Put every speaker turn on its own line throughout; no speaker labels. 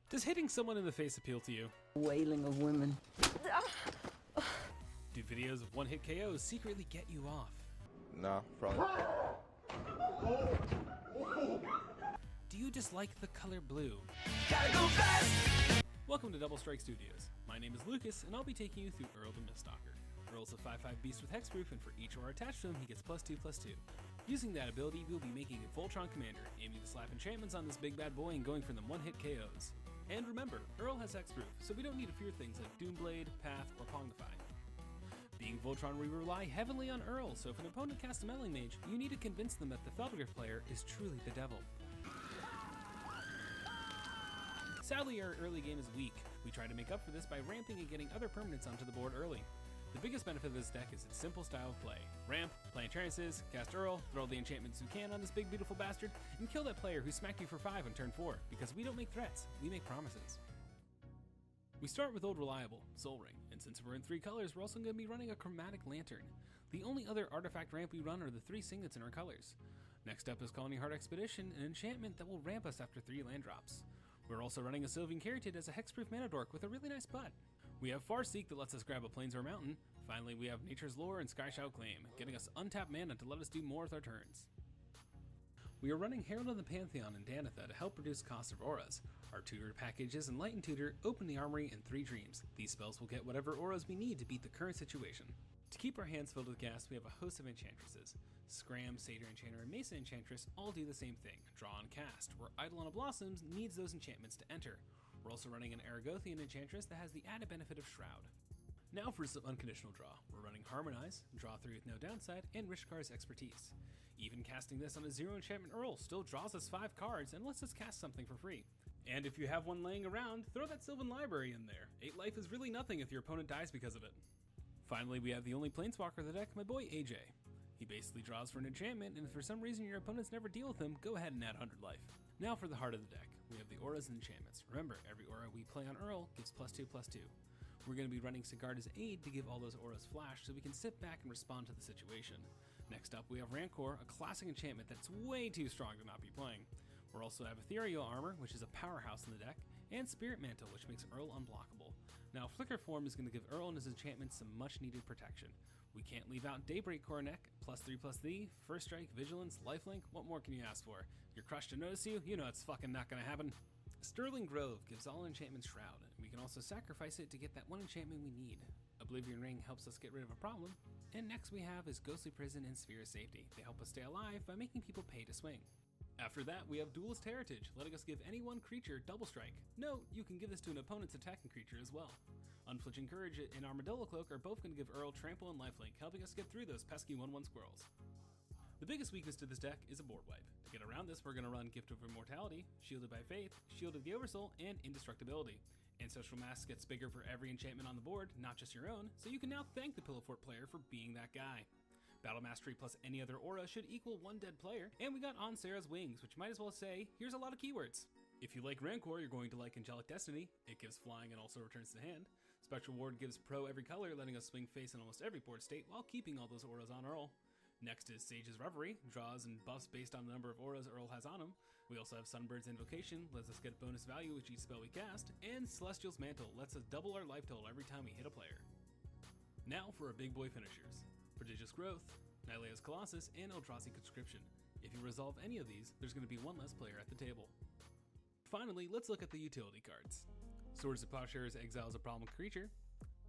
Does hitting someone in the face appeal to you?
Wailing of women.
Do videos of one-hit KOs secretly get you off?
Nah, probably.
Do you dislike the color blue?
Gotta go fast!
Welcome to Double Strike Studios. My name is Lucas, and I'll be taking you through Uril the Mistalker. Uril's a 5/5 beast with hexproof, and for each aura attached to him, he gets +2/+2. Using that ability, we'll be making a Voltron commander, aiming to slap enchantments on this big bad boy and going for them one-hit KOs. And remember, Uril has hexproof, so we don't need to fear things like Doomblade, Path, or Pongify. Being Voltron, we rely heavily on Uril, so if an opponent casts a meddling mage, you need to convince them that the Felgriff player is truly the devil. Sadly, our early game is weak. We try to make up for this by ramping and getting other permanents onto the board early. The biggest benefit of this deck is its simple style of play. Ramp, play enchantances, cast Uril, throw all the enchantments you can on this big beautiful bastard, and kill that player who smacked you for 5 on turn 4, because we don't make threats, we make promises. We start with Old Reliable, Soul Ring, and since we're in 3 colors, we're also going to be running a Chromatic Lantern. The only other artifact ramp we run are the 3 singlets in our colors. Next up is Colony Heart Expedition, an enchantment that will ramp us after 3 land drops. We're also running a Sylvan Caryatid as a hexproof mana dork with a really nice butt. We have Farseek that lets us grab a plains or mountain. Finally, we have Nature's Lore and Skyshout Claim, getting us untapped mana to let us do more with our turns. We are running Herald of the Pantheon and Danitha to help reduce cost of auras. Our tutored packages Enlightened Tutor, Open the Armory, and 3 Dreams. These spells will get whatever auras we need to beat the current situation. To keep our hands filled with gas, we have a host of enchantresses. Scram, Satyr Enchanter, and Mesa Enchantress all do the same thing, draw and cast, where Eidolon Blossoms needs those enchantments to enter. We're also running an Aragothian Enchantress that has the added benefit of Shroud. Now for some unconditional draw. We're running Harmonize, draw 3 with no downside, and Rishkar's Expertise. Even casting this on a 0 enchantment Uril still draws us 5 cards and lets us cast something for free. And if you have one laying around, throw that Sylvan Library in there. 8 life is really nothing if your opponent dies because of it. Finally, we have the only Planeswalker of the deck, my boy AJ. He basically draws for an enchantment, and if for some reason your opponents never deal with him, go ahead and add 100 life. Now for the heart of the deck. We have the auras and enchantments. Remember, every aura we play on Uril gives +2/+2. We're going to be running Sigarda's Aid to give all those auras flash so we can sit back and respond to the situation. Next up, we have Rancor, a classic enchantment that's way too strong to not be playing. We'll also have Ethereal Armor, which is a powerhouse in the deck, and Spirit Mantle, which makes Uril unblockable. Now, Flicker Form is going to give Uril and his enchantments some much needed protection. We can't leave out Daybreak Coronet, +3/+3, First Strike, Vigilance, Lifelink, what more can you ask for? Your crush to notice you? You know it's fucking not going to happen. Sterling Grove gives all enchantments Shroud, and we can also sacrifice it to get that one enchantment we need. Oblivion Ring helps us get rid of a problem. And next we have is Ghostly Prison and Sphere of Safety. They help us stay alive by making people pay to swing. After that, we have Duelist Heritage, letting us give any one creature double strike. Note, you can give this to an opponent's attacking creature as well. Unflinching Courage and Armadillo Cloak are both going to give Uril Trample and Lifelink, helping us get through those pesky 1/1 squirrels. The biggest weakness to this deck is a board wipe. To get around this, we're going to run Gift of Immortality, Shielded by Faith, Shield of the Oversoul, and Indestructibility. Ancestral Mask gets bigger for every enchantment on the board, not just your own, so you can now thank the Pillow Fort player for being that guy. Battle Mastery plus any other aura should equal 1 dead player, and we got On Sarah's Wings, which might as well say, here's a lot of keywords. If you like Rancor, you're going to like Angelic Destiny. It gives flying and also returns to hand. Spectral Ward gives pro every color, letting us swing face in almost every board state while keeping all those auras on Uril. Next is Sage's Reverie, draws and buffs based on the number of auras Uril has on him. We also have Sunbird's Invocation, lets us get bonus value with each spell we cast, and Celestial's Mantle lets us double our life total every time we hit a player. Now for our big boy finishers. Prodigious Growth, Nylea's Colossus, and Eldrazi Conscription. If you resolve any of these, there's going to be one less player at the table. Finally, let's look at the utility cards. Swords of Plowshares exiles a problem creature.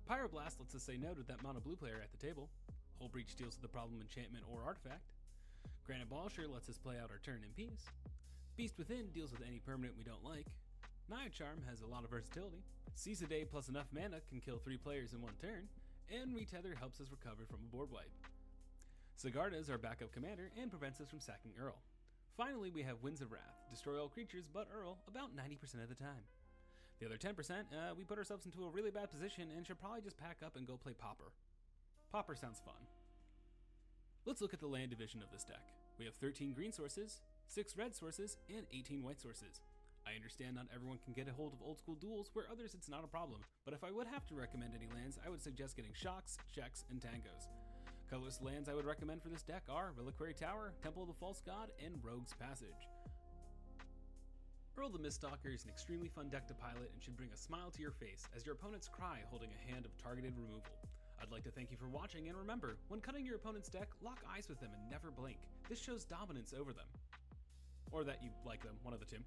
Pyroblast lets us say no to that mono blue player at the table. Hull Breach deals with the problem enchantment or artifact. Granite Polisher lets us play out our turn in peace. Beast Within deals with any permanent we don't like. Naya Charm has a lot of versatility. Seize the Day plus enough mana can kill 3 players in 1 turn. And Retether helps us recover from a board wipe. Sigarda is our backup commander and prevents us from sacking Uril. Finally, we have Winds of Wrath, destroy all creatures but Uril about 90% of the time. The other 10%, we put ourselves into a really bad position and should probably just pack up and go play Pauper. Pauper sounds fun. Let's look at the land division of this deck. We have 13 green sources, 6 red sources, and 18 white sources. I understand not everyone can get a hold of old school duels, where others it's not a problem, but if I would have to recommend any lands, I would suggest getting Shocks, Checks, and Tangos. Colorless lands I would recommend for this deck are Reliquary Tower, Temple of the False God, and Rogue's Passage. Uril the Mistalker is an extremely fun deck to pilot and should bring a smile to your face as your opponents cry holding a hand of targeted removal. I'd like to thank you for watching, and remember, when cutting your opponent's deck, lock eyes with them and never blink. This shows dominance over them. Or that you like them, one of the two.